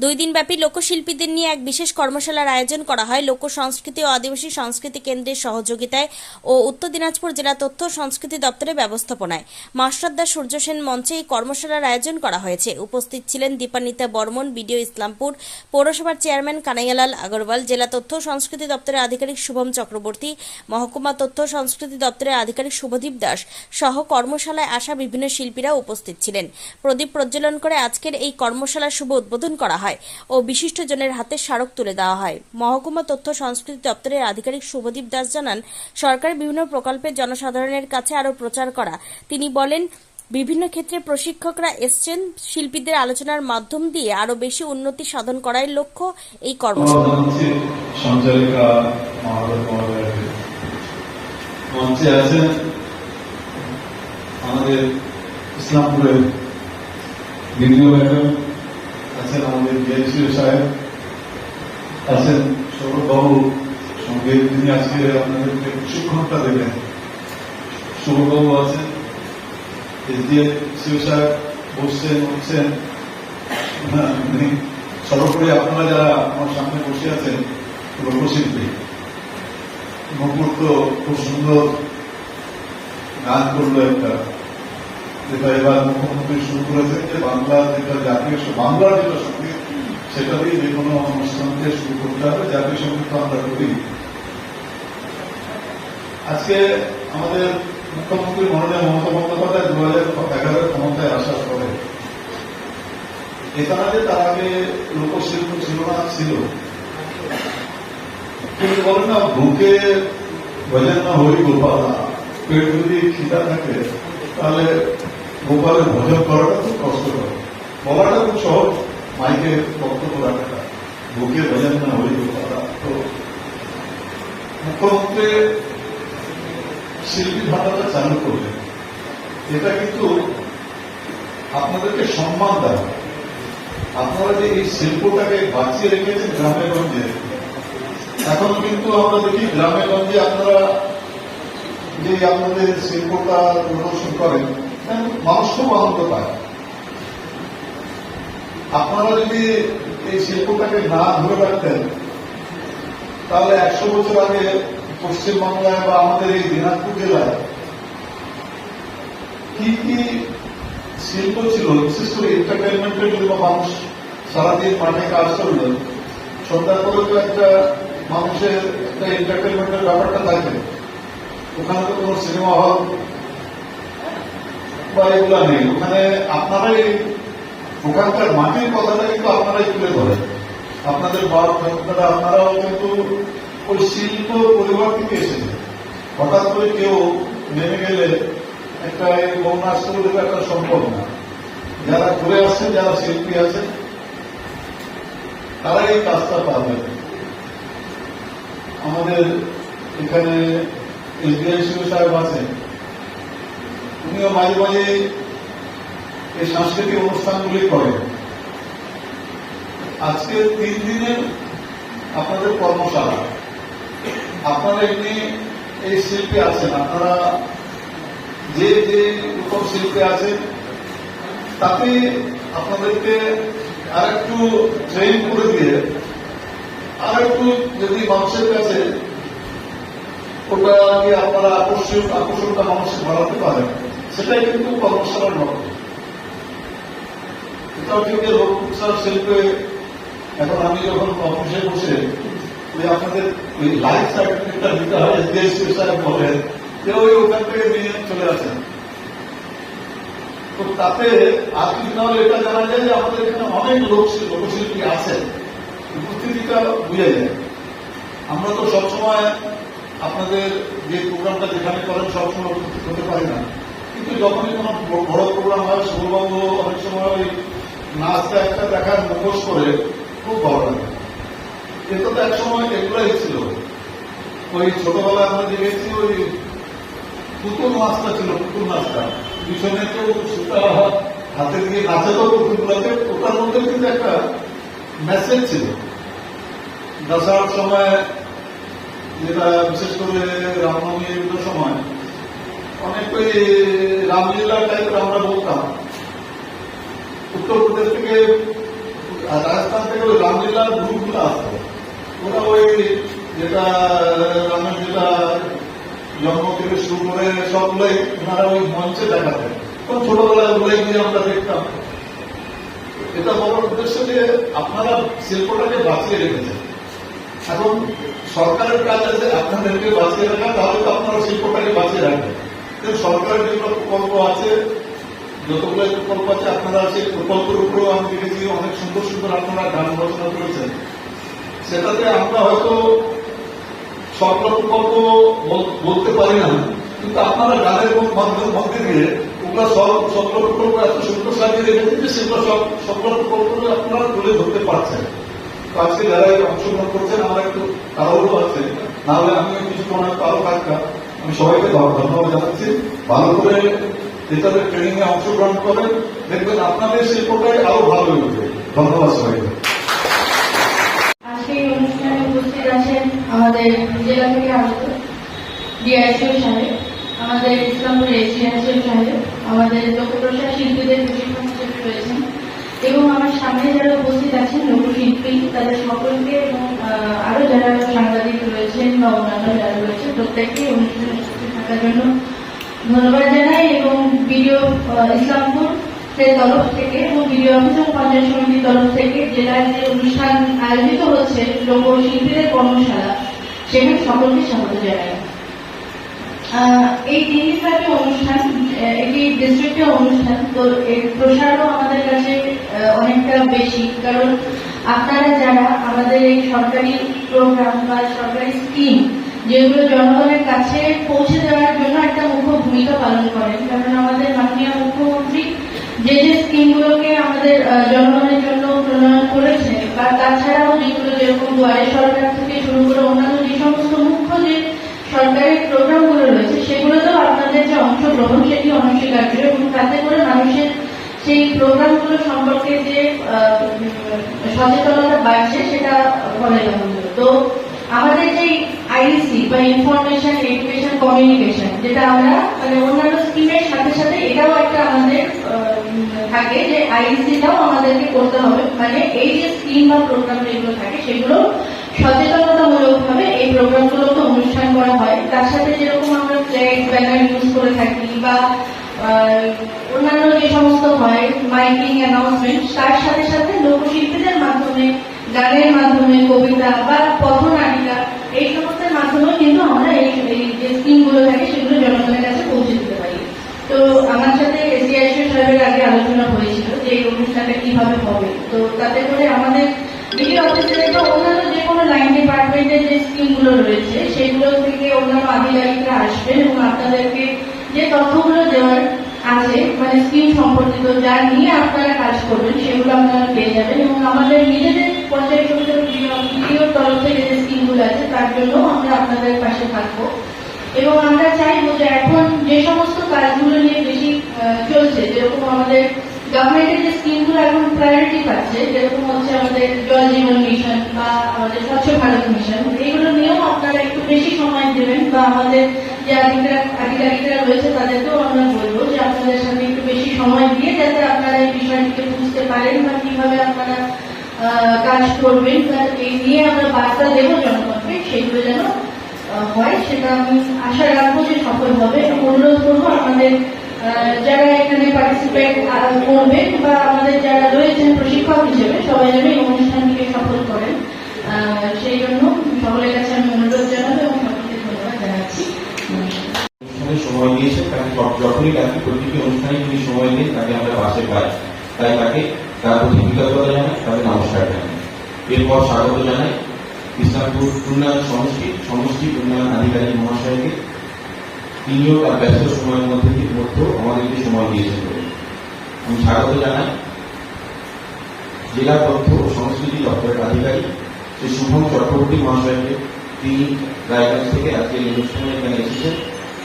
দুই দিনব্যাপী লোকশিল্পীদের নিয়ে এক বিশেষ কর্মশালার আয়োজন করা হয় লোক সংস্কৃতি ও আদিবাসী সংস্কৃতি কেন্দ্রের সহযোগিতায় ও উত্তর দিনাজপুর জেলা তথ্য সংস্কৃতি দপ্তরের ব্যবস্থাপনায় মাস্টারদা সূর্য সেন মঞ্চে এই কর্মশালার আয়োজন করা হয়েছে। উপস্থিত ছিলেন দীপান্বিতা বর্মন, বিডিও ইসলামপুর, পৌরসভার চেয়ারম্যান কানাইয়ালাল আগরওয়াল, জেলা তথ্য সংস্কৃতি দপ্তরের আধিকারিক শুভম চক্রবর্তী, মহকুমা তথ্য সংস্কৃতি দপ্তরের আধিকারিক শুভদীপ দাস সহ কর্মশালায় আসা বিভিন্ন শিল্পীরা উপস্থিত ছিলেন। প্রদীপ প্রজ্বলন করে আজকের এই কর্মশালার শুভ উদ্বোধন করা হয় ও বিশিষ্টজনের হাতে স্মারক তুলে দেওয়া হয়। মহকুমা তথ্য সংস্কৃতি দপ্তরের আধিকারিক শুভদীপ দাস জানান, সরকারের বিভিন্ন প্রকল্পের জনসাধারণের কাছে আরও প্রচার করা। তিনি বলেন, বিভিন্ন ক্ষেত্রে প্রশিক্ষকরা এসছেন, শিল্পীদের আলোচনার মাধ্যম দিয়ে আরও বেশি উন্নতি সাধন করার লক্ষ্য এই কর্মশালা। মঞ্চে আছেন আমাদের ইসলামপুরের বিডিও ম্যাডাম, আছেন আমাদের ডিএমসি সাহেব, আছেন সৌরভবাবু, সঙ্গে তিনি আজকে আপনাদেরকে প্রশিক্ষণটা দেবেন। সৌরভবাবু আছেন, এসডিএমসি সাহেব বসছেন উঠছেন। সর্বোপরি আপনারা যারা আমার সামনে বসে আছেন লোকশিল্পী, মুকুর তো খুব সুন্দর গান করলো একটা, যেটা এবার মুখ্যমন্ত্রী শুরু করেছেন যে বাংলা যেটা জাতীয় বাংলার যেটা সঙ্গীত সেটা দিয়ে যে কোনো অনুষ্ঠানকে শুরু করতে হবে। জাতীয় সঙ্গীত তো আমরা করি। আজকে আমাদের মুখ্যমন্ত্রী মাননীয় মমতা বন্দ্যোপাধ্যায় 2011 ক্ষমতায় আসার পরে এখানে যে তার আগে লোকশিল্প ছিল না, ছিল কিন্তু বলে না ভুকে ভজন না হরি গোপাল, পেট যদি খিদা থাকে তাহলে গোপালের ভজন করাটা খুব কষ্টকর। বলাটা খুব সহজ, মাইকে বক্তব্য রাখাটা, ভুকে ভজন না হরি গোপাল। তো মুখ্যমন্ত্রী শিল্পী ভাতাটা চালু করলেন, এটা কিন্তু আপনাদেরকে সম্মান দেওয়া। আপনারা যে এই শিল্পটাকে বাঁচিয়ে রেখেছেন গ্রামে গঞ্জে, এখন কিন্তু আমরা দেখি গ্রামে গঞ্জে আপনারা যে আপনাদের শিল্পটা প্রদর্শন করেন, মানুষ খুব আনন্দ পায়। আপনারা যদি এই শিল্পটাকে না ধরে রাখতেন তাহলে 100 বছর আগে পশ্চিমবাংলায় বা আমাদের এই দিনাজপুর জেলায় কি কি শিল্প ছিল, বিশেষ করে এন্টারটেনমেন্টের জন্য মানুষ সারাদিন মাঠে কাজ করলেন, সন্ধ্যার পরে তো একটা মানুষের একটা এন্টারটেনমেন্টের ব্যাপারটা থাকে। ওখানে তো কোনো সিনেমা হল বা এগুলা নেই। ওখানে আপনারাই ওখানকার মাটির কথাটা কিন্তু আপনারাই তুলে ধরেন। আপনাদের আপনারাও কিন্তু ওই শিল্প পরিবার থেকে এসেছে। হঠাৎ করে কেউ নেমে গেলে একটা বন্যা আসতে দেবে একটা সম্ভব না। যারা ঘুরে আসছেন, যারা শিল্পী আছেন, তারা এই কাজটা পাবেন। আমাদের এখানে এসডিএমসি সাহেব আছেন, উনিও মাঝে মাঝে এই সাংস্কৃতিক অনুষ্ঠানগুলি করেন। আজকে 3 দিনের আপনাদের কর্মশালা, আপনারা এমনি এই শিল্পী আছেন, আপনারা যে যে রকম শিল্পী আছেন তাতে আপনাদেরকে আর একটু ট্রেন করে দিয়ে আর একটু যদি মানুষের কাছে ওটা নিয়ে আপনারা আকর্ষণটা মানুষকে বাড়াতে পারেন, সেটাই কিন্তু কর্মশালার লক্ষ্য। এটাও ঠিক যে লোক উৎসব শিল্পে এখন আমি যখন অফিসে বসে আপনাদের ওই লাইফ সার্টিফিকেটটা দিতে হয়, দেশ সাহেব বলেন যে ওখান থেকে নিয়ে চলে আসেন। তো তাতে আর কি না হলে এটা জানা যায় যে আমাদের এখানে অনেক লোকশিল্পী আছেন, উপস্থিতিটা বুঝে যায়। আমরা তো সবসময় আপনাদের যে প্রোগ্রামটা যেখানে করেন সবসময় উপস্থিত হতে পারি না, কিন্তু যখনই কোনো বড় প্রোগ্রাম হয় সৌরভবাবু অনেক সময় ওই নাচটা একটা দেখার মুখোশ করে খুব ভালো লাগে। এটা তো এক সময় এগুলাই ছিল, ওই ছোটবেলায় আমরা দেখেছি ওই পুতুল নাচটা ছিল, পুতুল নাচটা পিছনে তো সুতা হাতে দিয়ে নাচাতো পুতুলগুলোকে, ওটার মধ্যে কিন্তু একটা মেসেজ ছিল। দশার সময় যেটা বিশেষ করে রামনবমী এগুলোর সময় অনেক ওই রামলীলা টাইপের আমরা বলতাম। উত্তরপ্রদেশ থেকে আর রাজস্থান থেকে ওই রামলীলার গ্রুপগুলো আসতো, ওরা ওই যেটা রামের যেটা জন্ম থেকে শুরু করে সবগুলোই ওনারা ওই মঞ্চে দেখাতেন। তখন ছোটবেলায় ওগুলাই গিয়ে আমরা দেখতাম। এটা বলার উদ্দেশ্য যে আপনারা শিল্পটাকে বাঁচিয়ে রেখেছেন। এখন সরকারের কাজ আছে আপনাদেরকে বাঁচিয়ে রাখা, তাহলে তো আপনারা শিল্পটাকে বাঁচিয়ে রাখবেন। কিন্তু সরকারের যেগুলো প্রকল্প আছে, যতগুলো প্রকল্প আছে, আপনারা সেই প্রকল্পের উপরেও আমি দেখেছি অনেক সুন্দর সুন্দর আপনারা গান রচনা করেছেন। সেটাতে আমরা হয়তো সবগুলো প্রকল্প বলতে পারি না, কিন্তু আপনারা গানের মধ্যে দিয়ে ওগুলো সবগুলো প্রকল্প এত সুন্দর সাজিয়ে রেখেছেন যে সেগুলো সবগুলো প্রকল্প আপনারা তুলে ধরতে পারছেন। তো আজকে যারা এই অংশগ্রহণ করছেন, আমার একটু তাড়াহুড়ো আছে, নাহলে আমিও কিছুক্ষণ আরো থাকতাম। আমি সবাইকে ধন্যবাদ জানাচ্ছি। ভালো করে এটাদের ট্রেনিং এ অংশগ্রহণ করেন, দেখবেন আপনাদের শিল্পটাই আরো ভালো হয়ে উঠবে। ধন্যবাদ সবাইকে। আজকে এই অনুষ্ঠানে উপস্থিত আছেন আমাদের জেলা থেকে আগত ডিআইসিও সাহেব, আমাদের ইসলামপুর এসডিআইসিও সাহেব, আমাদের লোকপ্রশাসন শিল্পীদের প্রশিক্ষণ হিসেবে রয়েছেন, এবং আমার সামনে যারা উপস্থিত আছেন লোকশিল্পী, তাদের সকলকে এবং আরো যারা সাংবাদিক রয়েছেন বা অন্যান্য যারা রয়েছেন প্রত্যেককে অনুষ্ঠানে উপস্থিত থাকার জন্য ধন্যবাদ জানাই। এবং বিডিও ইসলামপুর তরফ থেকে এবং বিডিও অফিস ও পঞ্চায়েত সমিতির তরফ থেকে জেলার যে অনুষ্ঠান আয়োজিত হচ্ছে লোকশিল্পীদের কর্মশালা, সেখানে সকলকে স্বাগত জানাই। এই 3 দিনব্যাপী অনুষ্ঠান, এটি ডিস্ট্রিক্টের অনুষ্ঠান, তো এর প্রসারও আমাদের কাছে অনেকটা বেশি, কারণ আপনারা যারা আমাদের এই সরকারি প্রোগ্রাম বা সরকারি স্কিম যেগুলো জনগণের কাছে পৌঁছে দেওয়ার জন্য একটা মুখ্য ভূমিকা পালন করেন, কারণ আমাদের মাননীয় মুখ্যমন্ত্রী যে যে স্কিমগুলোকে আমাদের জনগণের জন্য প্রণয়ন করেছে, বা তাছাড়াও যেগুলো যেরকম দুয়ারে সরকার থেকে শুরু করে অন্যান্য যে সমস্ত মুখ্য যে সরকারি প্রোগ্রামগুলো রয়েছে, সেগুলোতেও আপনাদের যে অংশগ্রহণ সেটি অনস্বীকার্য, এবং তাতে করে মানুষের সেই প্রোগ্রামগুলো সম্পর্কে যে সচেতনতা বাড়ছে সেটা বলে বাহুল্য। তো আমাদের যে আইসি বা ইনফরমেশন এডুকেশন কমিউনিকেশন, যেটা আমরা মানে অন্যান্য স্কিমের সাথে সাথে এটাও একটা আমাদের থাকে যে আইসিটাও আমাদেরকে করতে হবে, মানে এই যে স্কিম বা প্রোগ্রাম যেগুলো থাকে সেগুলো সচেতনতামূলক ভাবে এই প্রোগ্রামগুলোকে অনুষ্ঠান করা হয়। তার সাথে যেরকম আমরা ফ্ল্যাগ ব্যানার ইউজ করে থাকি বা অন্যান্য যে সমস্ত হয় মাইকিং অ্যানাউন্সমেন্ট, তার সাথে সাথে লোকশিল্পীদের মাধ্যমে, গানের মাধ্যমে, কবিতা বা পথনাটিকা, এই সমস্তের মাধ্যমে কিন্তু আমরা এই যে স্কিমগুলো থাকে সেগুলো জনগণের কাছে পৌঁছে দিতে পারি। তো আমার সাথে এসডিআইসি সাহেবের আগে আলোচনা হয়েছিল যে এই অনুষ্ঠানটা কিভাবে হবে। তো তাতে করে আমাদের বিডিও অফিসের বা অন্যান্য যে কোনো লাইন ডিপার্টমেন্টের যে স্কিমগুলো রয়েছে সেগুলো থেকে অন্যান্য আধিকারিকরা আসবেন এবং আপনাদেরকে যে তথ্যগুলো দেওয়ার আছে, মানে স্কিম সম্পর্কিত যা নিয়ে আপনারা কাজ করবেন, সেগুলো আপনারা পেয়ে যাবেন। এবং আমাদের নিজেদের পঞ্চায়েত সমিতির বিডিওর তরফ থেকে যে স্কিমগুলো আছে তার জন্য আমরা আপনাদের পাশে থাকবো। এবং আমরা চাইবো যে এখন যে সমস্ত কাজগুলো নিয়ে বেশি চলছে, যেরকম আমাদের গভর্নমেন্টের যে স্কিমগুলো এখন প্রায়োরিটি পাচ্ছে, যেরকম হচ্ছে আমাদের জল জীবন মিশন বা আমাদের স্বচ্ছ ভারত মিশন, এইগুলো নিয়েও আপনারা একটু বেশি সময় দেবেন, বা আমাদের যে আধিকারিকরা রয়েছে তাদেরকেও আমরা বলবো যে আপনাদের সাথে একটু বেশি সময় দিয়ে যাতে আপনারা এই বিষয়টিকে বুঝতে পারেন বা কিভাবে আপনারা কাজ করবেন, এই নিয়ে আমরা বার্তা দেবো জনগণকে, সেগুলো যেন হয়, সেটা আমি আশা রাখবো যে সফল হবে। এবং অনুরোধ করবো আমাদের যারা এখানে পার্টিসিপেট করবেন বা আমাদের যারা রয়েছেন প্রশিক্ষক হিসেবে, সবাই যেন এই অনুষ্ঠানটিকে সফল করেন, সেই জন্য সকলের কাছে আমি অনুরোধ জানাবো এবং সকলকে ধন্যবাদ জানাচ্ছি। সময় দিয়েছে তাকে, যখনই তাকে প্রতিটি অনুষ্ঠানে তিনি সময় দেন তাকে আমরা পাশে পাই, তাই তাকে তার প্রতি কৃতজ্ঞতা জানাই, তাকে নমস্কার জানাই। এরপর স্বাগত জানাই ইসলামপুর উন্নয়ন সমষ্টি উন্নয়ন আধিকারিক মহাশয়কে। তিনিও তার ব্যস্ত সময়ের মধ্যেও আমাদেরকে সময় দিয়েছেন বলে আমি স্বাগত জানাই জেলা তথ্য ও সংস্কৃতি দপ্তরের আধিকারিক শ্রী শুভম চক্রবর্তী মহাশয়কে। তিনি রায়গঞ্জ থেকে আজকে এই অনুষ্ঠানে এখানে এসেছেন,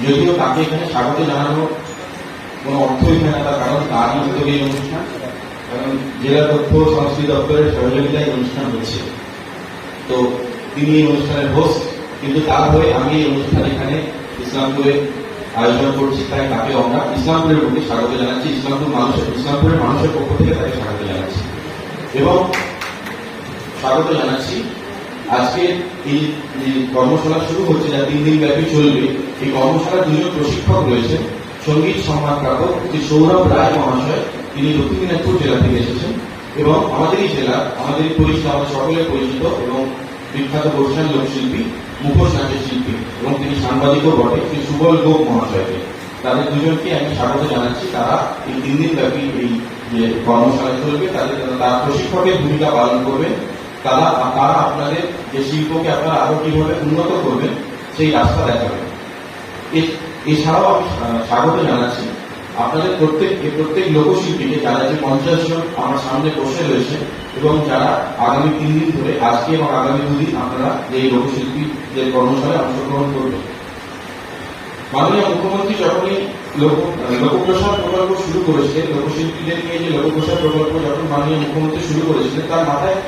যদিও তাকে এখানে স্বাগত জানানো কোনো অর্থই হয় না, তার কারণ তার উদ্যোগে এই অনুষ্ঠান, কারণ জেলা তথ্য ও সংস্কৃতি দপ্তরের সহযোগিতায় এই অনুষ্ঠান হচ্ছে। তো তিনি এই অনুষ্ঠানের হোস্ট, কিন্তু তার হয়ে আমি এই অনুষ্ঠান এখানে ইসলামপুরে আয়োজন করছি, তাই তাকে আমরা ইসলামপুরের প্রতি স্বাগত জানাচ্ছি, ইসলামপুরের মানুষের পক্ষ থেকে তাকে স্বাগত জানাচ্ছি। এবং স্বাগত জানাচ্ছি। আজকে এই যে কর্মশালা শুরু হচ্ছে, যা 3 দিন ব্যাপী চলবে, এই কর্মশালার 2 জন প্রশিক্ষক রয়েছেন। সঙ্গীত সম্মানপ্রাপক শ্রী সৌরভ রায় মহাশয়, তিনি দক্ষিণ দিনাজপুর জেলা থেকে এসেছেন এবং আমাদের এই জেলা, আমাদের পরিচিত, আমাদের সকলে পরিচিত এবং বিখ্যাত বর্ষান লোকশিল্পী, মুখোশ নাচের শিল্পী এবং তিনি সাংবাদিকও বটে, শ্রী সুবল গোপ মহাশয়কে। তাদের দুজনকে আমি স্বাগত জানাচ্ছি। তারা এই 3 দিন ব্যাপী এই যে কর্মশালা চলবে, তারা প্রশিক্ষকের ভূমিকা পালন করবেন। তারা আপনাদের যে শিল্পকে আপনারা আরো কিভাবে উন্নত করবেন সেই রাস্তা দেখাবেন। এছাড়াও আমি স্বাগত জানাচ্ছি আপনাদের প্রত্যেক লোকশিল্পীকে, যারা যে 50 জন আমার সামনে বসে রয়েছে এবং যারা আগামী 3 দিন ধরে, আজকে এবং আগামী 2 দিন আপনারা এই লোকশিল্পীদের কর্মশালায় অংশগ্রহণ করবেন। মাননীয় মুখ্যমন্ত্রী যখনই লোকপ্রসাদ প্রকল্প শুরু করেছিলেন, লোকশিল্পীদের নিয়ে যে লোকপ্রসাদ প্রকল্প যখন মাননীয় মুখ্যমন্ত্রী শুরু করেছিলেন, তার মাথায়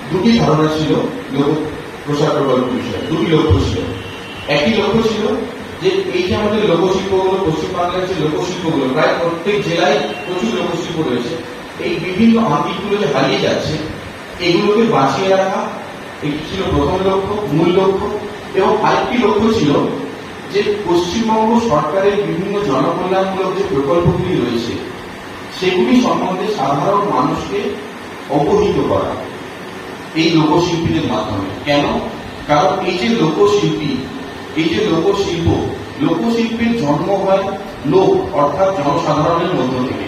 2টি ধারণা ছিল লোকপ্রসাদ প্রকল্প বিষয়ে। 2টি লক্ষ্য ছিল। একই লক্ষ্য ছিল যে এই যে আমাদের লোকশিল্পগুলো, পশ্চিমবাংলার যে লোকশিল্পগুলো, প্রায় প্রত্যেক জেলায় প্রচুর লোকশিল্প রয়েছে, এই বিভিন্ন আঙ্গিকগুলো যে হারিয়ে যাচ্ছে, এগুলোকে বাঁচিয়ে রাখা এটি ছিল প্রথম লক্ষ্য, মূল লক্ষ্য। এবং আরেকটি লক্ষ্য ছিল যে পশ্চিমবঙ্গ সরকারের বিভিন্ন জনকল্যাণমূলক যে প্রকল্পগুলি রয়েছে, সেগুলি সম্বন্ধে সাধারণ মানুষকে অবহিত করা এই লোকশিল্পীদের মাধ্যমে। কেন? কারণ এই যে লোকশিল্পী, এই যে লোকশিল্প, লোকশিল্পের জন্ম হয় লোক অর্থাৎ জনসাধারণের মধ্য থেকে।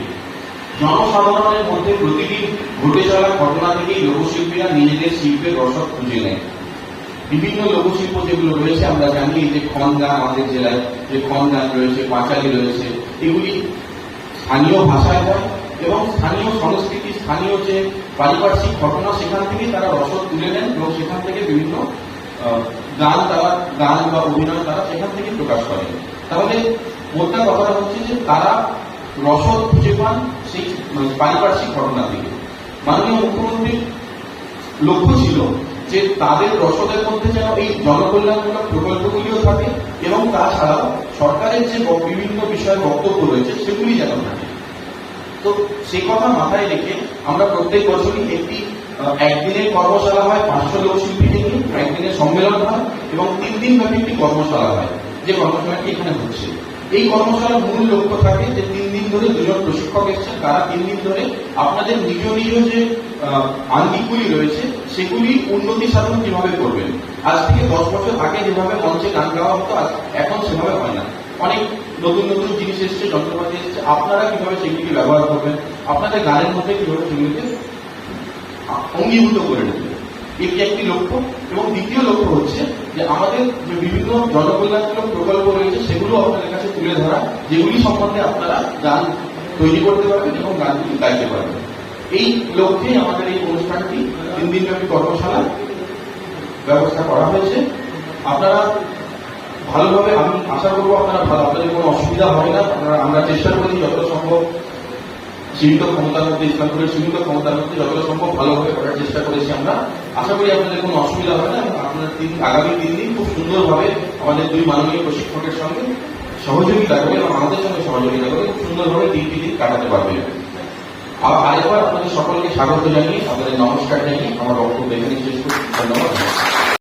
জনসাধারণের মধ্যে প্রতিদিন ঘটে চলা ঘটনা থেকেই লোকশিল্পীরা নিজেদের শিল্পের রসদ খুঁজে নেয়। বিভিন্ন লোকশিল্প যেগুলো রয়েছে, আমরা জানি যে খন গান, আমাদের জেলায় যে খন গান রয়েছে, পাঁচালী রয়েছে, এগুলি স্থানীয় ভাষায় হয় এবং স্থানীয় সংস্কৃতি, স্থানীয় যে পারিপার্শ্বিক ঘটনা, সেখান থেকে তারা রসদ তুলে নেন এবং সেখান থেকে বিভিন্ন গান বা অভিনয় তারা সেখান থেকে প্রকাশ করেন। তাহলে মোদ্দা কথাটা হচ্ছে যে তারা রসদ খুঁজে পান সেই পারিপার্শ্বিক ঘটনা থেকে। মাননীয় মুখ্যমন্ত্রীর লক্ষ্য ছিল যে তাদের রসদের মধ্যে যেন এই জনকল্যাণমূলক প্রকল্পগুলিও থাকে এবং তাছাড়াও সরকারের যে বিভিন্ন বিষয়ে বক্তব্য রয়েছে সেগুলি যেন থাকে। তো সেই কথা মাথায় রেখে আমরা প্রত্যেক বছরই একদিনের কর্মশালা হয় 500 লোকশিল্পীকে নিয়ে, একদিনের সম্মেলন হয় এবং 3 দিন ব্যাপী একটি কর্মশালা হয়, যে কর্মশালাটি এখানে হচ্ছে। এই কর্মশালার মূল লক্ষ্য থাকে যে 3 দিন ধরে 2 জন প্রশিক্ষক এসেছেন, তারা 3 দিন ধরে আপনাদের নিজ নিজ যে আঙ্গিকগুলি রয়েছে সেগুলি উন্নতি সাধন কিভাবে করবেন। আজ থেকে 10 বছর আগে যেভাবে মঞ্চে গান গাওয়া হতো, এখন সেভাবে হয় না। অনেক নতুন নতুন জিনিস এসছে, যন্ত্রপাতি এসছে, আপনারা কিভাবে সেগুলিকে ব্যবহার করবেন, আপনাদের গানের মধ্যে কিভাবে সেগুলিকে অঙ্গীভূত করে নেবেন, এটি একটি লক্ষ্য। এবং দ্বিতীয় লক্ষ্য হচ্ছে যে আমাদের যে বিভিন্ন জনকল্যাণমূলক প্রকল্প রয়েছে সেগুলো আপনাদের কাছে তুলে ধরা, যেগুলি সম্বন্ধে আপনারা গান তৈরি করতে পারবেন এবং গানগুলি গাইতে পারবেন। এই লক্ষ্যে আমাদের এই অনুষ্ঠানটি 3 দিন ব্যাপী কর্মশালা ব্যবস্থা করা হয়েছে। আপনারা ভালোভাবে, আমি আশা করবো আপনাদের কোনো অসুবিধা হবে না। আমরা চেষ্টা করেছি যত সম্ভব সীমিত ক্ষমতার মধ্যে, ইসলামপুরের সীমিত ক্ষমতার মধ্যে যত সম্ভব ভালোভাবে করার চেষ্টা করেছি আমরা। আশা করি আপনাদের কোনো অসুবিধা হবে না এবং আপনারা আগামী 3 দিন খুব সুন্দরভাবে আমাদের 2 মাননীয় প্রশিক্ষকের সঙ্গে সহযোগিতা করে এবং আমাদের সঙ্গে সহযোগিতা করে খুব সুন্দরভাবে 3টি দিন কাটাতে পারবেন। আরেকবার আপনাদের সকলকে স্বাগত জানিয়ে, আপনাদের নমস্কার জানিয়ে আমার বক্তব্য এখানে শেষ করছি। ধন্যবাদ।